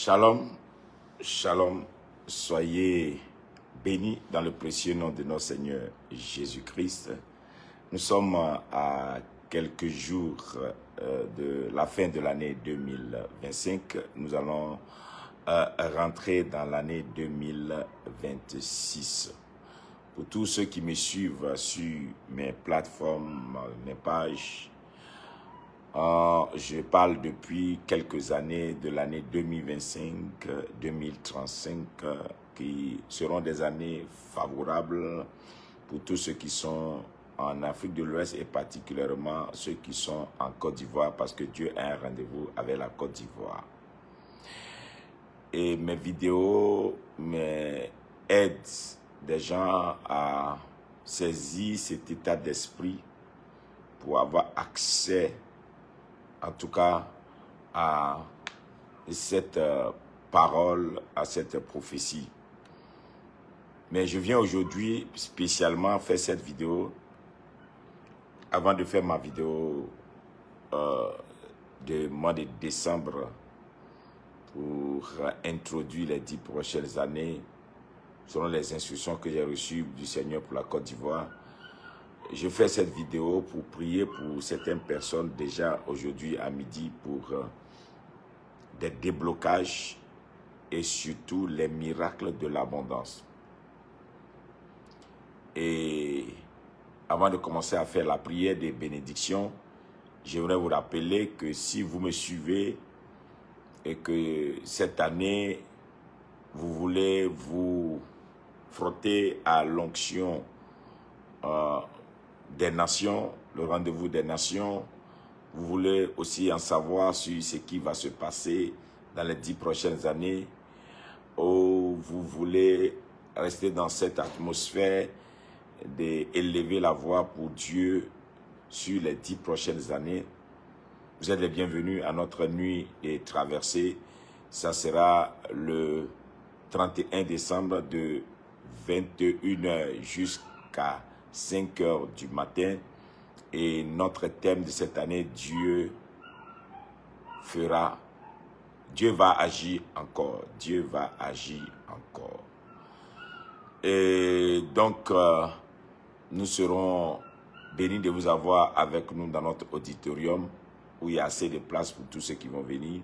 Shalom, shalom, soyez bénis dans le précieux nom de notre Seigneur Jésus-Christ. Nous sommes à quelques jours de la fin de l'année 2025. Nous allons rentrer dans l'année 2026. Pour tous ceux qui me suivent sur mes plateformes, mes pages, je parle depuis quelques années de l'année 2025-2035 qui seront des années favorables pour tous ceux qui sont en Afrique de l'Ouest et particulièrement ceux qui sont en Côte d'Ivoire parce que Dieu a un rendez-vous avec la Côte d'Ivoire. Et mes vidéos aident des gens à saisir cet état d'esprit pour avoir accès en tout cas à cette parole, à cette prophétie. Mais je viens aujourd'hui spécialement faire cette vidéo avant de faire ma vidéo de mois de décembre pour introduire les 10 prochaines années selon les instructions que j'ai reçues du Seigneur pour la Côte d'Ivoire. Je fais cette vidéo pour prier pour certaines personnes déjà aujourd'hui à midi pour des déblocages et surtout les miracles de l'abondance. Et avant de commencer à faire la prière des bénédictions, j'aimerais vous rappeler que si vous me suivez et que cette année, vous voulez vous frotter à l'onction des nations, le rendez-vous des nations, vous voulez aussi en savoir sur ce qui va se passer dans les 10 prochaines années, ou vous voulez rester dans cette atmosphère d'élever la voix pour Dieu sur les 10 prochaines années, vous êtes les bienvenus à notre nuit et traversée. Ça sera le 31 décembre de 21h jusqu'à 5 heures du matin, et notre thème de cette année, Dieu va agir encore, Dieu va agir encore. Et donc, nous serons bénis de vous avoir avec nous dans notre auditorium où il y a assez de place pour tous ceux qui vont venir,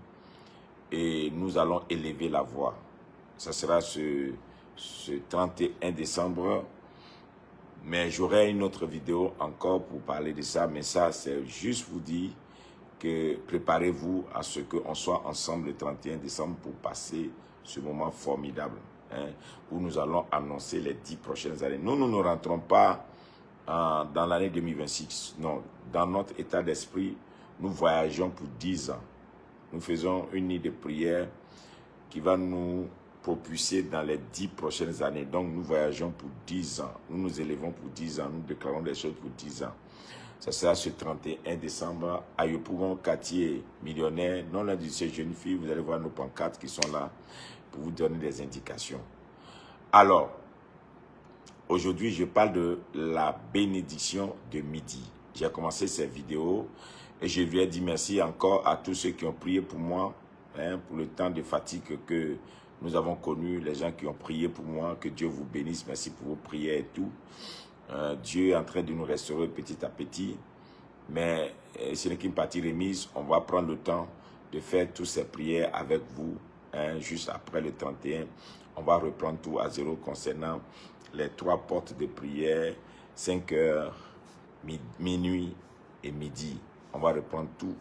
et nous allons élever la voix. Ça sera ce 31 décembre. Mais j'aurai une autre vidéo encore pour parler de ça. Mais ça, c'est juste vous dire que préparez-vous à ce qu'on soit ensemble le 31 décembre pour passer ce moment formidable, où nous allons annoncer les 10 prochaines années. Nous ne rentrons pas dans l'année 2026. Non, dans notre état d'esprit, nous voyageons pour 10 ans. Nous faisons une nuit de prière qui va nous propulser dans les 10 prochaines années. Donc, nous voyageons pour 10 ans. Nous nous élevons pour 10 ans. Nous déclarons des choses pour 10 ans. Ça sera ce 31 décembre à Yopougon, quartier millionnaire. Non loin de ces jeunes filles, vous allez voir nos pancartes qui sont là pour vous donner des indications. Alors, aujourd'hui, je parle de la bénédiction de midi. J'ai commencé cette vidéo et je lui ai dit merci encore à tous ceux qui ont prié pour moi, pour le temps de fatigue que nous avons connu, les gens qui ont prié pour moi, que Dieu vous bénisse, merci pour vos prières et tout. Dieu est en train de nous restaurer petit à petit, mais ce n'est qu'une partie remise. On va prendre le temps de faire toutes ces prières avec vous, juste après le 31. On va reprendre tout à zéro concernant les 3 portes de prière, 5 heures, minuit et midi. On va reprendre tout,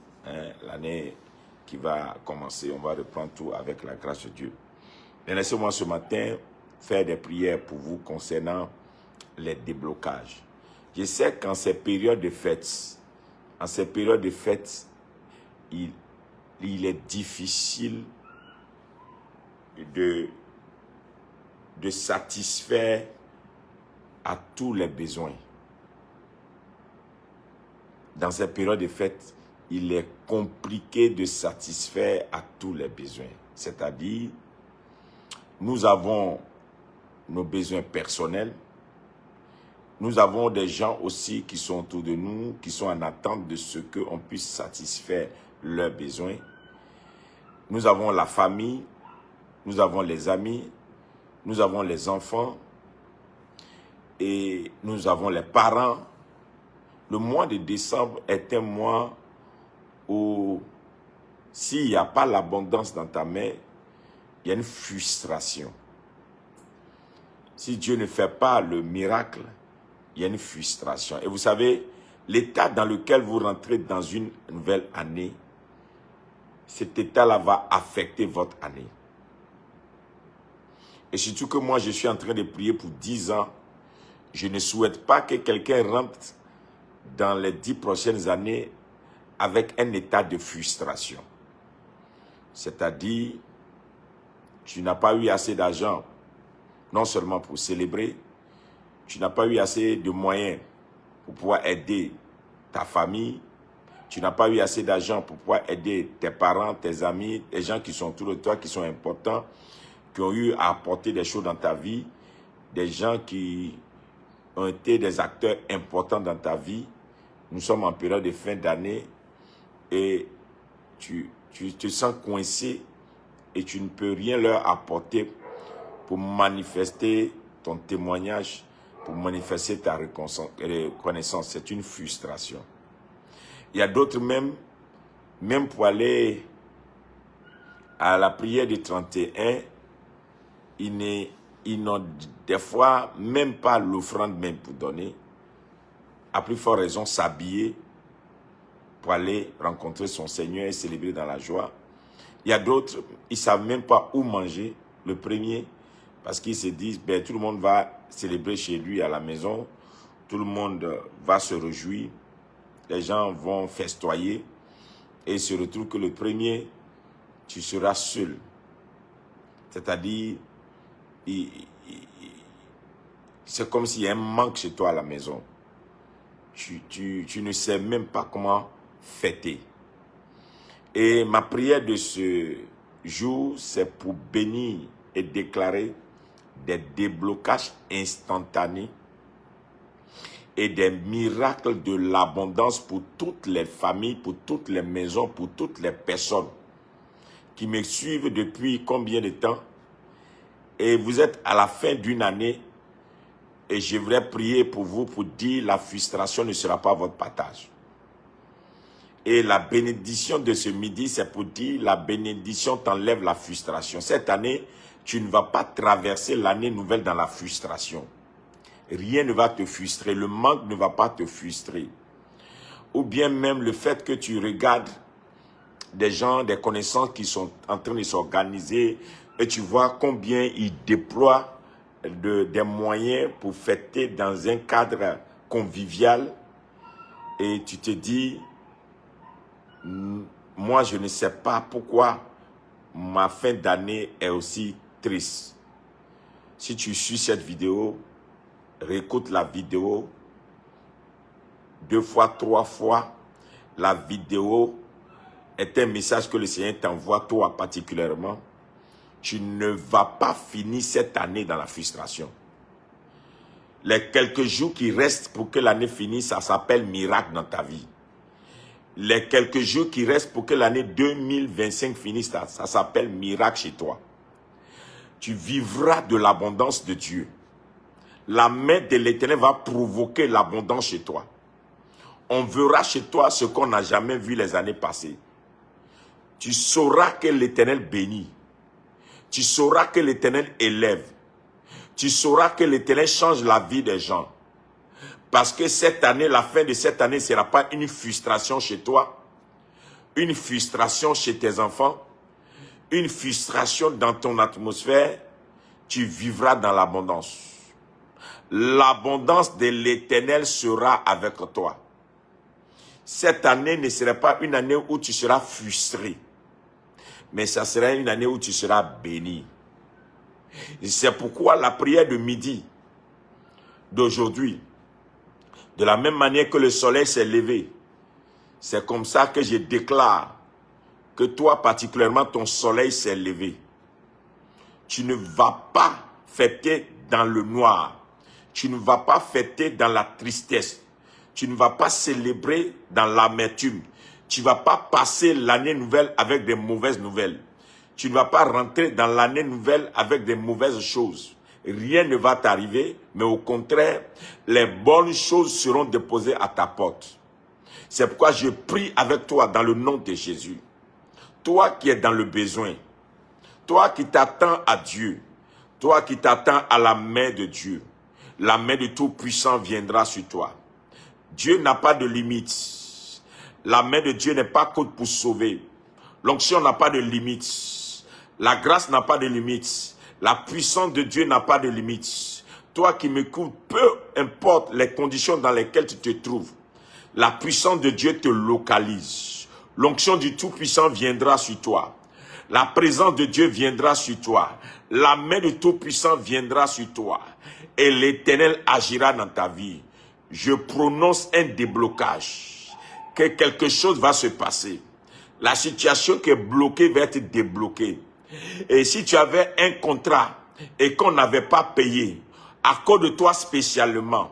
l'année qui va commencer, on va reprendre tout avec la grâce de Dieu. Mais laissez-moi ce matin faire des prières pour vous concernant les déblocages. Je sais qu'en ces périodes de fêtes, il est difficile de satisfaire à tous les besoins. Dans ces périodes de fêtes, il est compliqué de satisfaire à tous les besoins. C'est-à-dire, nous avons nos besoins personnels. Nous avons des gens aussi qui sont autour de nous, qui sont en attente de ce qu'on puisse satisfaire leurs besoins. Nous avons la famille, nous avons les amis, nous avons les enfants et nous avons les parents. Le mois de décembre est un mois où s'il n'y a pas l'abondance dans ta main, il y a une frustration. Si Dieu ne fait pas le miracle, il y a une frustration. Et vous savez, l'état dans lequel vous rentrez dans une nouvelle année, cet état-là va affecter votre année. Et surtout que moi, je suis en train de prier pour 10 ans. Je ne souhaite pas que quelqu'un rentre dans les 10 prochaines années avec un état de frustration. C'est-à-dire, tu n'as pas eu assez d'argent, non seulement pour célébrer, tu n'as pas eu assez de moyens pour pouvoir aider ta famille, tu n'as pas eu assez d'argent pour pouvoir aider tes parents, tes amis, les gens qui sont autour de toi, qui sont importants, qui ont eu à apporter des choses dans ta vie, des gens qui ont été des acteurs importants dans ta vie. Nous sommes en période de fin d'année et tu te sens coincé et tu ne peux rien leur apporter pour manifester ton témoignage, pour manifester ta reconnaissance. C'est une frustration. Il y a d'autres même pour aller à la prière du 31, ils n'ont des fois même pas l'offrande même pour donner. À plus forte raison, s'habiller pour aller rencontrer son Seigneur et célébrer dans la joie. Il y a d'autres, ils ne savent même pas où manger le premier parce qu'ils se disent, ben, tout le monde va célébrer chez lui à la maison, tout le monde va se réjouir, les gens vont festoyer et il se retrouve que le premier, tu seras seul. C'est-à-dire, c'est comme s'il y a un manque chez toi à la maison. Tu ne sais même pas comment fêter. Et ma prière de ce jour, c'est pour bénir et déclarer des déblocages instantanés et des miracles de l'abondance pour toutes les familles, pour toutes les maisons, pour toutes les personnes qui me suivent depuis combien de temps. Et vous êtes à la fin d'une année et je voudrais prier pour vous pour dire la frustration ne sera pas votre partage. Et la bénédiction de ce midi, c'est pour dire la bénédiction t'enlève la frustration. Cette année, tu ne vas pas traverser l'année nouvelle dans la frustration. Rien ne va te frustrer, le manque ne va pas te frustrer. Ou bien même le fait que tu regardes des gens, des connaissances qui sont en train de s'organiser et tu vois combien ils déploient des moyens pour fêter dans un cadre convivial et tu te dis, moi je ne sais pas pourquoi ma fin d'année est aussi triste. Si tu suis cette vidéo, réécoute la vidéo 2 fois, 3 fois. La vidéo est un message que le Seigneur t'envoie, toi particulièrement. Tu ne vas pas finir cette année dans la frustration. Les quelques jours qui restent pour que l'année finisse, ça s'appelle miracle dans ta vie. Les quelques jours qui restent pour que l'année 2025 finisse, ça s'appelle miracle chez toi. Tu vivras de l'abondance de Dieu. La main de l'Éternel va provoquer l'abondance chez toi. On verra chez toi ce qu'on n'a jamais vu les années passées. Tu sauras que l'Éternel bénit. Tu sauras que l'Éternel élève. Tu sauras que l'Éternel change la vie des gens. Parce que cette année, la fin de cette année ne sera pas une frustration chez toi, une frustration chez tes enfants, une frustration dans ton atmosphère. Tu vivras dans l'abondance. L'abondance de l'Éternel sera avec toi. Cette année ne sera pas une année où tu seras frustré, mais ça sera une année où tu seras béni. C'est pourquoi la prière de midi d'aujourd'hui, de la même manière que le soleil s'est levé, c'est comme ça que je déclare que toi particulièrement ton soleil s'est levé. Tu ne vas pas fêter dans le noir. Tu ne vas pas fêter dans la tristesse. Tu ne vas pas célébrer dans l'amertume. Tu ne vas pas passer l'année nouvelle avec des mauvaises nouvelles. Tu ne vas pas rentrer dans l'année nouvelle avec des mauvaises choses. Rien ne va t'arriver, mais au contraire, les bonnes choses seront déposées à ta porte. C'est pourquoi je prie avec toi dans le nom de Jésus. Toi qui es dans le besoin, toi qui t'attends à Dieu, toi qui t'attends à la main de Dieu, la main de Tout-Puissant viendra sur toi. Dieu n'a pas de limite. La main de Dieu n'est pas courte pour sauver. L'onction n'a pas de limite. La grâce n'a pas de limite. La puissance de Dieu n'a pas de limite. Toi qui m'écoutes, peu importe les conditions dans lesquelles tu te trouves, la puissance de Dieu te localise. L'onction du Tout-Puissant viendra sur toi. La présence de Dieu viendra sur toi. La main du Tout-Puissant viendra sur toi. Et l'Éternel agira dans ta vie. Je prononce un déblocage. Que quelque chose va se passer. La situation qui est bloquée va être débloquée. Et si tu avais un contrat et qu'on n'avait pas payé, à cause de toi spécialement,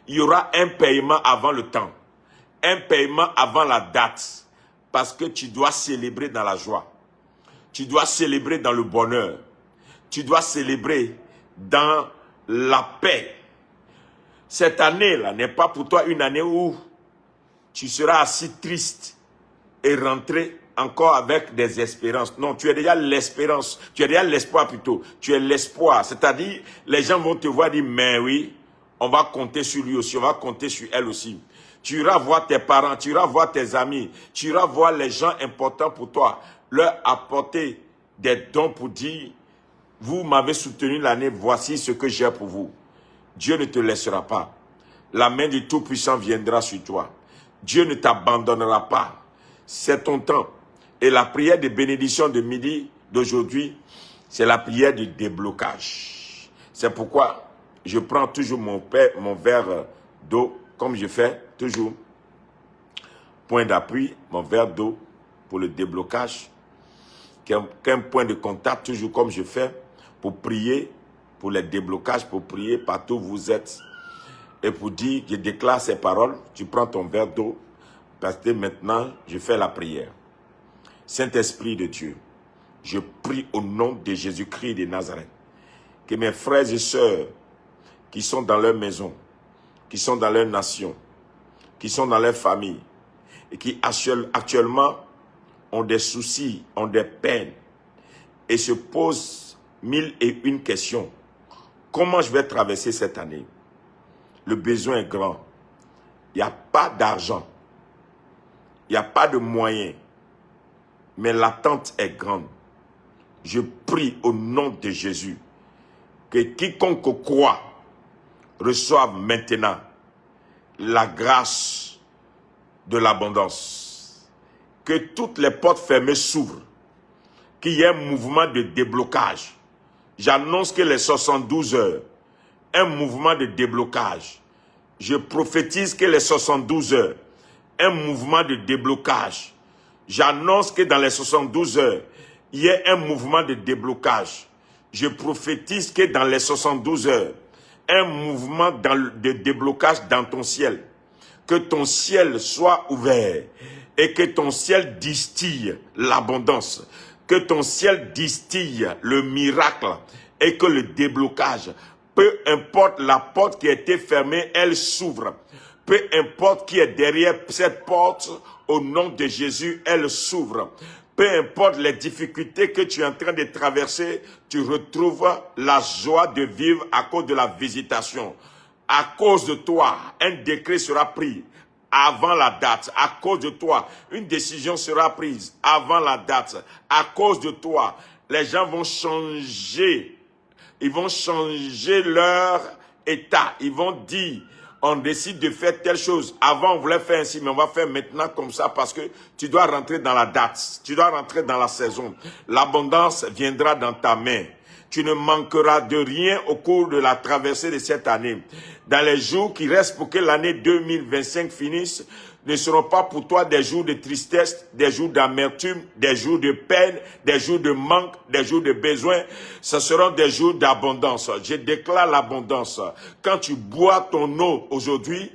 il y aura un paiement avant le temps. Un paiement avant la date. Parce que tu dois célébrer dans la joie. Tu dois célébrer dans le bonheur. Tu dois célébrer dans la paix. Cette année-là n'est pas pour toi une année où tu seras assis triste et rentré encore avec des espérances. Non, tu es déjà l'espérance. Tu es déjà l'espoir plutôt. Tu es l'espoir. C'est-à-dire, les gens vont te voir dire, mais oui, on va compter sur lui aussi, on va compter sur elle aussi. Tu iras voir tes parents, tu iras voir tes amis, tu iras voir les gens importants pour toi, leur apporter des dons pour dire, vous m'avez soutenu l'année, voici ce que j'ai pour vous. Dieu ne te laissera pas. La main du Tout-Puissant viendra sur toi. Dieu ne t'abandonnera pas. C'est ton temps. Et la prière de bénédiction de midi d'aujourd'hui, c'est la prière du déblocage. C'est pourquoi je prends toujours mon verre d'eau, comme je fais toujours. Point d'appui, mon verre d'eau pour le déblocage. Qu'un point de contact, toujours comme je fais, pour prier, pour les déblocages, pour prier partout où vous êtes. Et pour dire, je déclare ces paroles, tu prends ton verre d'eau, parce que maintenant, je fais la prière. Saint-Esprit de Dieu, je prie au nom de Jésus-Christ de Nazareth, que mes frères et sœurs qui sont dans leur maison, qui sont dans leur nation, qui sont dans leur famille, et qui actuellement ont des soucis, ont des peines, et se posent 1001 questions. Comment je vais traverser cette année? Le besoin est grand. Il n'y a pas d'argent. Il n'y a pas de moyens. Mais l'attente est grande. Je prie au nom de Jésus que quiconque croit reçoive maintenant la grâce de l'abondance. Que toutes les portes fermées s'ouvrent. Qu'il y ait un mouvement de déblocage. J'annonce que les 72 heures, un mouvement de déblocage. Je prophétise que les 72 heures, un mouvement de déblocage. J'annonce que dans les 72 heures, il y ait un mouvement de déblocage. Je prophétise que dans les 72 heures, un mouvement de déblocage dans ton ciel. Que ton ciel soit ouvert et que ton ciel distille l'abondance. Que ton ciel distille le miracle et que le déblocage, peu importe la porte qui a été fermée, elle s'ouvre. Peu importe qui est derrière cette porte, au nom de Jésus, elle s'ouvre. Peu importe les difficultés que tu es en train de traverser, tu retrouves la joie de vivre à cause de la visitation. À cause de toi, un décret sera pris avant la date. À cause de toi, une décision sera prise avant la date. À cause de toi, les gens vont changer. Ils vont changer leur état. Ils vont dire, on décide de faire telle chose. Avant, on voulait faire ainsi, mais on va faire maintenant comme ça parce que tu dois rentrer dans la date. Tu dois rentrer dans la saison. L'abondance viendra dans ta main. Tu ne manqueras de rien au cours de la traversée de cette année. Dans les jours qui restent pour que l'année 2025 finisse, ne seront pas pour toi des jours de tristesse, des jours d'amertume, des jours de peine, des jours de manque, des jours de besoin. Ce seront des jours d'abondance. Je déclare l'abondance. Quand tu bois ton eau aujourd'hui,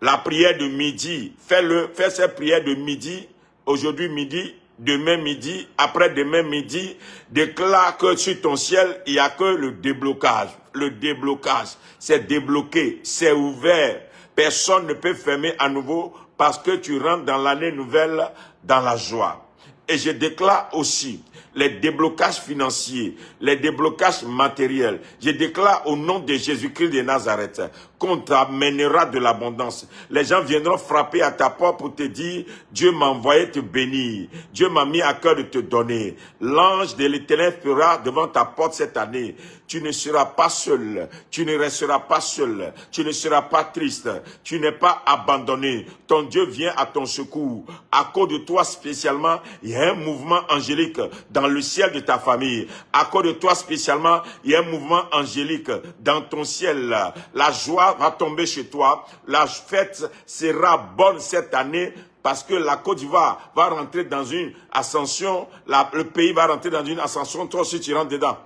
la prière de midi, fais cette prière de midi, aujourd'hui midi, demain midi, après-demain midi, déclare que sur ton ciel, il n'y a que le déblocage. Le déblocage, c'est débloqué, c'est ouvert. Personne ne peut fermer à nouveau parce que tu rentres dans l'année nouvelle dans la joie. Et je déclare aussi les déblocages financiers, les déblocages matériels. Je déclare au nom de Jésus-Christ de Nazareth qu'on t'amènera de l'abondance. Les gens viendront frapper à ta porte pour te dire, Dieu m'a envoyé te bénir. Dieu m'a mis à cœur de te donner. L'ange de l'Éternel fera devant ta porte cette année. Tu ne seras pas seul. Tu ne resteras pas seul. Tu ne seras pas triste. Tu n'es pas abandonné. Ton Dieu vient à ton secours. À cause de toi spécialement, il y a un mouvement angélique dans le ciel de ta famille. À cause de toi spécialement, il y a un mouvement angélique dans ton ciel. La joie va tomber chez toi. La fête sera bonne cette année parce que la Côte d'Ivoire va rentrer dans une ascension. Le pays va rentrer dans une ascension. Toi aussi, tu rentres dedans.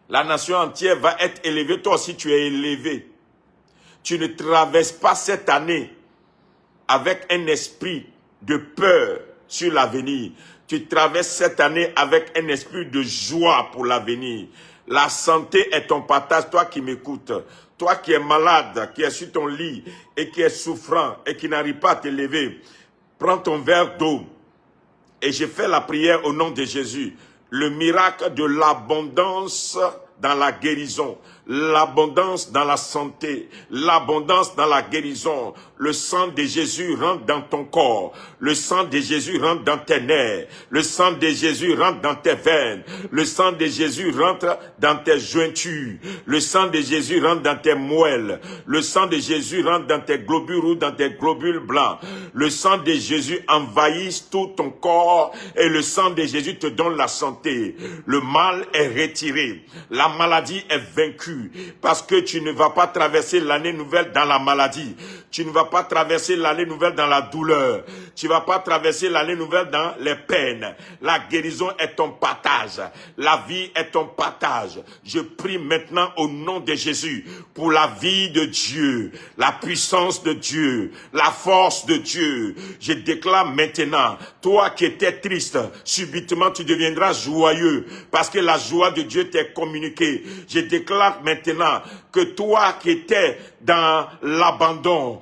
La nation entière va être élevée. Toi aussi, tu es élevé. Tu ne traverses pas cette année avec un esprit de peur sur l'avenir. Tu traverses cette année avec un esprit de joie pour l'avenir. La santé est ton partage, toi qui m'écoutes. Toi qui es malade, qui es sur ton lit et qui est souffrant et qui n'arrive pas à te lever. Prends ton verre d'eau et je fais la prière au nom de Jésus. Le miracle de l'abondance dans la guérison, l'abondance dans la santé, l'abondance dans la guérison. Le sang de Jésus rentre dans ton corps. Le sang de Jésus rentre dans tes nerfs. Le sang de Jésus rentre dans tes veines. Le sang de Jésus rentre dans tes jointures. Le sang de Jésus rentre dans tes moelles. Le sang de Jésus rentre dans tes globules rouges, dans tes globules blancs. Le sang de Jésus envahit tout ton corps et le sang de Jésus te donne la santé. Le mal est retiré. La maladie est vaincue parce que tu ne vas pas traverser l'année nouvelle dans la maladie. Tu ne vas pas traverser l'année nouvelle dans la douleur. Tu ne vas pas traverser l'année nouvelle dans les peines. La guérison est ton partage. La vie est ton partage. Je prie maintenant au nom de Jésus pour la vie de Dieu, la puissance de Dieu, la force de Dieu. Je déclare maintenant, toi qui étais triste, subitement tu deviendras joyeux parce que la joie de Dieu t'est communiquée. Je déclare maintenant que toi qui étais dans l'abandon,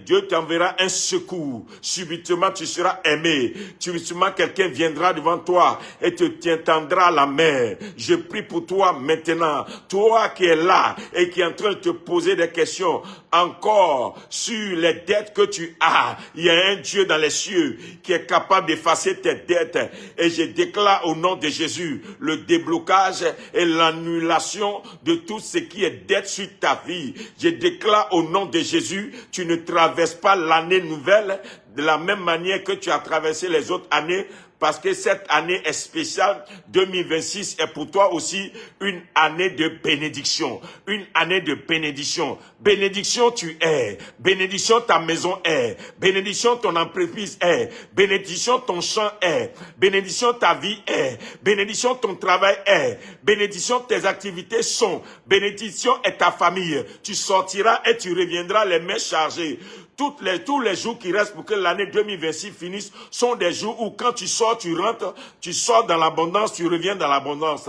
Dieu t'enverra un secours. Subitement, tu seras aimé. Subitement, quelqu'un viendra devant toi et te tiendra la main. Je prie pour toi maintenant. Toi qui es là et qui est en train de te poser des questions encore sur les dettes que tu as. Il y a un Dieu dans les cieux qui est capable d'effacer tes dettes. Et je déclare au nom de Jésus le déblocage et l'annulation de tout ce qui est dette sur ta vie. Je déclare au nom de Jésus, tu ne traverses pas l'année nouvelle de la même manière que tu as traversé les autres années, parce que cette année est spéciale. 2026 est pour toi aussi une année de bénédiction. Une année de bénédiction. Bénédiction tu es. Bénédiction ta maison est. Bénédiction ton entreprise est. Bénédiction ton champ est. Bénédiction ta vie est. Bénédiction ton travail est. Bénédiction tes activités sont. Bénédiction est ta famille. Tu sortiras et tu reviendras les mains chargées. Tous les jours qui restent pour que l'année 2026 finisse sont des jours où quand tu sors, tu rentres, tu sors dans l'abondance, tu reviens dans l'abondance.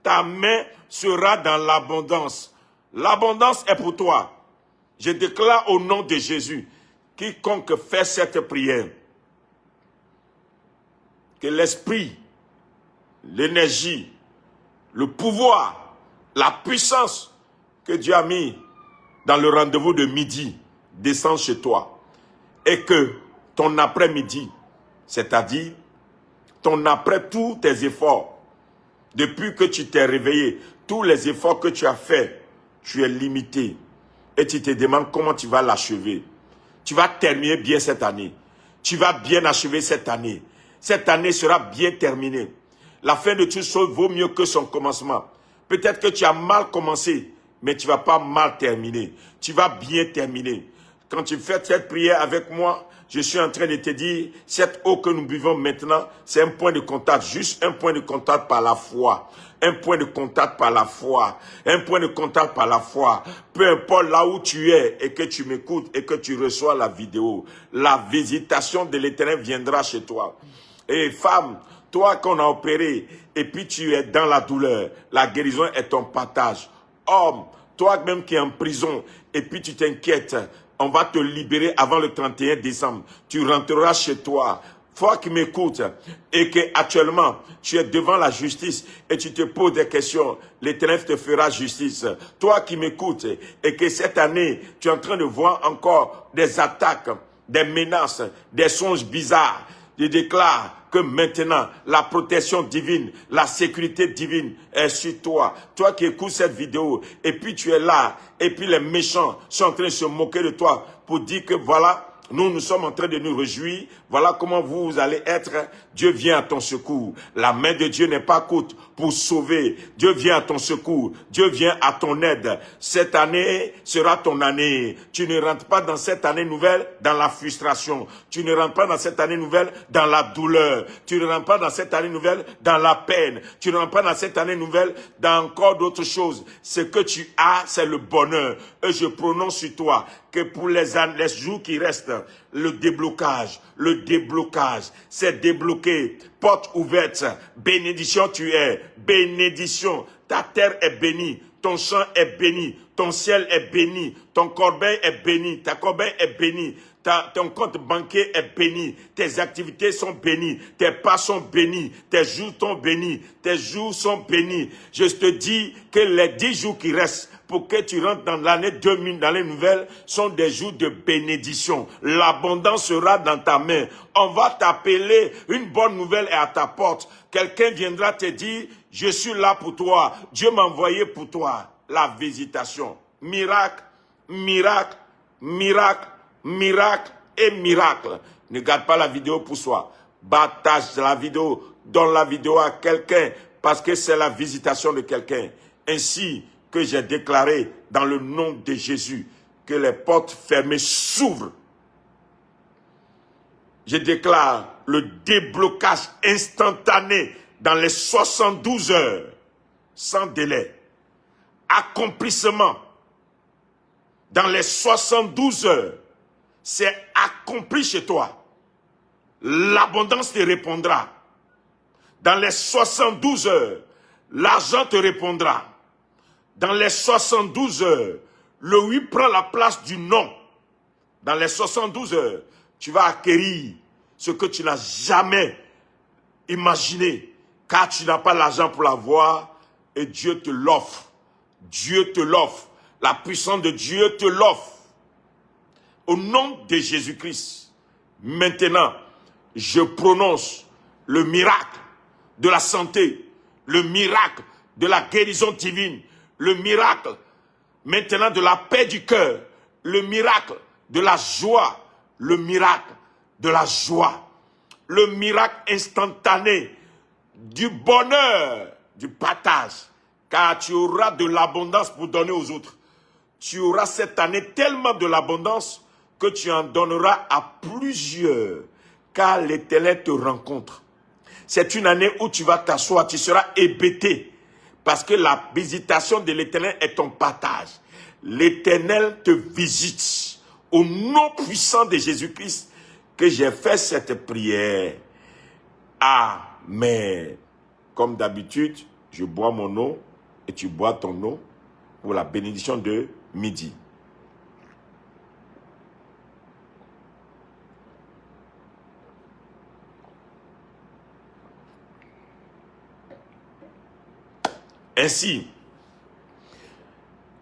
Ta main sera dans l'abondance. L'abondance est pour toi. Je déclare au nom de Jésus, quiconque fait cette prière, que l'esprit, l'énergie, le pouvoir, la puissance que Dieu a mis dans le rendez-vous de midi, descend chez toi et que ton après-midi, c'est-à-dire ton après tous tes efforts, depuis que tu t'es réveillé, tous les efforts que tu as faits, tu es limité et tu te demandes comment tu vas l'achever. Tu vas terminer bien cette année. Tu vas bien achever cette année. Cette année sera bien terminée. La fin de toute chose vaut mieux que son commencement. Peut-être que tu as mal commencé, mais tu ne vas pas mal terminer. Tu vas bien terminer. Quand tu fais cette prière avec moi, je suis en train de te dire, cette eau que nous buvons maintenant, c'est un point de contact, juste un point de contact par la foi. un point de contact par la foi, un point de contact par la foi. Peu importe là où tu es et que tu m'écoutes et que tu reçois la vidéo, la visitation de l'Éternel viendra chez toi. Et femme, toi qu'on a opéré et puis tu es dans la douleur, la guérison est ton partage. Homme, toi-même qui es en prison et puis tu t'inquiètes, on va te libérer avant le 31 décembre. Tu rentreras chez toi. Toi qui m'écoutes et que actuellement tu es devant la justice et tu te poses des questions, l'Éternel te fera justice. Toi qui m'écoutes et que cette année tu es en train de voir encore des attaques, des menaces, des songes bizarres, je déclare que maintenant, la protection divine, la sécurité divine est sur toi. Toi qui écoutes cette vidéo, et puis tu es là, et puis les méchants sont en train de se moquer de toi pour dire que voilà, nous sommes en train de nous réjouir. Voilà comment vous allez être. Dieu vient à ton secours. La main de Dieu n'est pas courte pour sauver. Dieu vient à ton secours. Dieu vient à ton aide. Cette année sera ton année. Tu ne rentres pas dans cette année nouvelle dans la frustration. Tu ne rentres pas dans cette année nouvelle dans la douleur. Tu ne rentres pas dans cette année nouvelle dans la peine. Tu ne rentres pas dans cette année nouvelle dans encore d'autres choses. Ce que tu as, c'est le bonheur. Et je prononce sur toi que pour les jours qui restent, le déblocage, c'est débloqué, porte ouverte, bénédiction tu es, bénédiction, ta terre est bénie, ton champ est béni, ton ciel est béni, ton corbeille est béni, ta corbeille est bénie, ton compte banquier est béni, tes activités sont bénies, tes pas sont bénis, tes jours sont bénis, tes jours sont bénis. Je te dis que les 10 jours qui restent, pour que tu rentres dans l'année 2000, dans les nouvelles, sont des jours de bénédiction. L'abondance sera dans ta main. On va t'appeler, une bonne nouvelle est à ta porte. Quelqu'un viendra te dire, je suis là pour toi. Dieu m'a envoyé pour toi. La visitation. Miracle, miracle, miracle, miracle et miracle. Ne garde pas la vidéo pour soi. Partage la vidéo, donne la vidéo à quelqu'un parce que c'est la visitation de quelqu'un. Ainsi que j'ai déclaré dans le nom de Jésus que les portes fermées s'ouvrent. Je déclare le déblocage instantané dans les 72 heures, sans délai. Accomplissement dans les 72 heures, c'est accompli chez toi. L'abondance te répondra. Dans les 72 heures, l'argent te répondra. Dans les 72 heures, le oui prend la place du non. Dans les 72 heures, tu vas acquérir ce que tu n'as jamais imaginé, car tu n'as pas l'argent pour l'avoir et Dieu te l'offre. Dieu te l'offre. La puissance de Dieu te l'offre. Au nom de Jésus-Christ, maintenant, je prononce le miracle de la santé, le miracle de la guérison divine, le miracle maintenant de la paix du cœur, le miracle de la joie, le miracle de la joie, le miracle instantané du bonheur, du partage, car tu auras de l'abondance pour donner aux autres. Tu auras cette année tellement de l'abondance que tu en donneras à plusieurs, car l'Éternel te rencontre. C'est une année où tu vas t'asseoir, tu seras hébété, parce que la visitation de l'Éternel est ton partage. L'Éternel te visite. Au nom puissant de Jésus-Christ que j'ai fait cette prière. Amen. Comme d'habitude, je bois mon eau et tu bois ton eau pour la bénédiction de midi. Ainsi,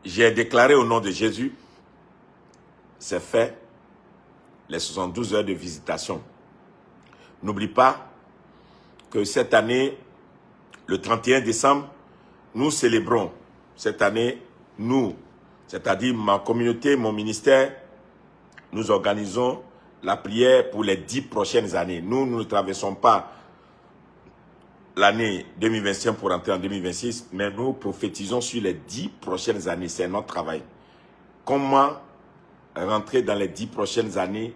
j'ai déclaré au nom de Jésus, c'est fait, les 72 heures de visitation. N'oublie pas que cette année, le 31 décembre, nous célébrons. Cette année, nous, c'est-à-dire ma communauté, mon ministère, nous organisons la prière pour les 10 prochaines années. Nous ne traversons pas l'année 2025 pour entrer en 2026, mais nous prophétisons sur les 10 prochaines années. C'est notre travail. Comment rentrer dans les 10 prochaines années?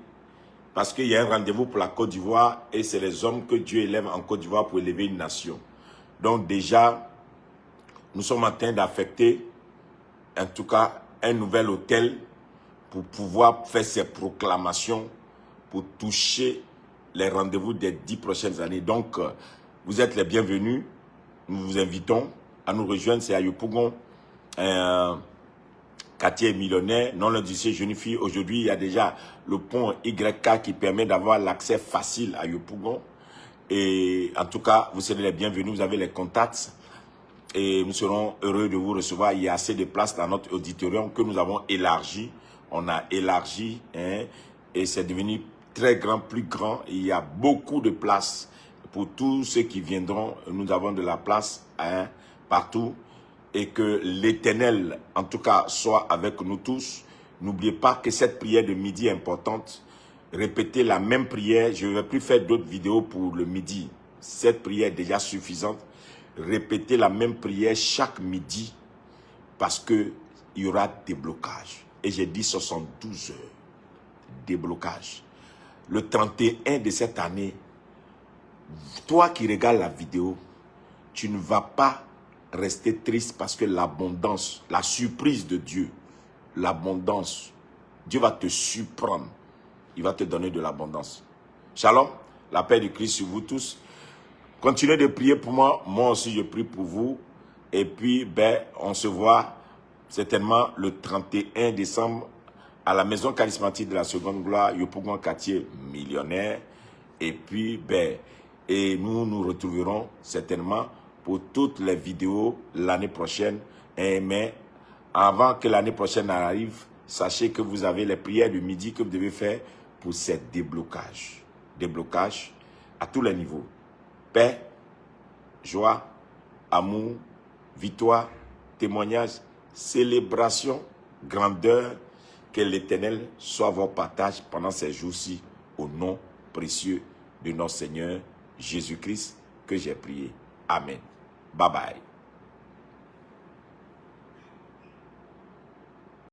Parce qu'il y a un rendez-vous pour la Côte d'Ivoire et c'est les hommes que Dieu élève en Côte d'Ivoire pour élever une nation. Donc déjà, nous sommes en train d'affecter, en tout cas, un nouvel hôtel pour pouvoir faire ces proclamations, pour toucher les rendez-vous des 10 prochaines années. Donc, vous êtes les bienvenus. Nous vous invitons à nous rejoindre. C'est à Yopougon, quartier millionnaire, non loin d'ici, jeune fille. Aujourd'hui, il y a déjà le pont YK qui permet d'avoir l'accès facile à Yopougon. Et en tout cas, vous serez les bienvenus. Vous avez les contacts. Et nous serons heureux de vous recevoir. Il y a assez de places dans notre auditorium que nous avons élargi. On a élargi, hein, et c'est devenu très grand, plus grand. Il y a beaucoup de places pour tous ceux qui viendront. Nous avons de la place, hein, partout. Et que l'Éternel, en tout cas, soit avec nous tous. N'oubliez pas que cette prière de midi est importante. Répétez la même prière. Je ne vais plus faire d'autres vidéos pour le midi. Cette prière est déjà suffisante. Répétez la même prière chaque midi parce qu'il y aura des blocages. Et j'ai dit 72 heures. Déblocage. Le 31 de cette année, toi qui regardes la vidéo, tu ne vas pas rester triste parce que l'abondance, la surprise de Dieu, l'abondance, Dieu va te surprendre. Il va te donner de l'abondance. Shalom, la paix de Christ sur vous tous. Continuez de prier pour moi. Moi aussi, je prie pour vous. Et puis, on se voit certainement le 31 décembre à la maison charismatique de la Seconde Gloire, Yopougon quartier millionnaire. Et puis, et nous nous retrouverons certainement pour toutes les vidéos l'année prochaine. Mais avant que l'année prochaine arrive, sachez que vous avez les prières de midi que vous devez faire pour ces déblocages. Déblocages à tous les niveaux. Paix, joie, amour, victoire, témoignage, célébration, grandeur, que l'Éternel soit votre partage pendant ces jours-ci, au nom précieux de notre Seigneur Jésus-Christ que j'ai prié. Amen. Bye bye.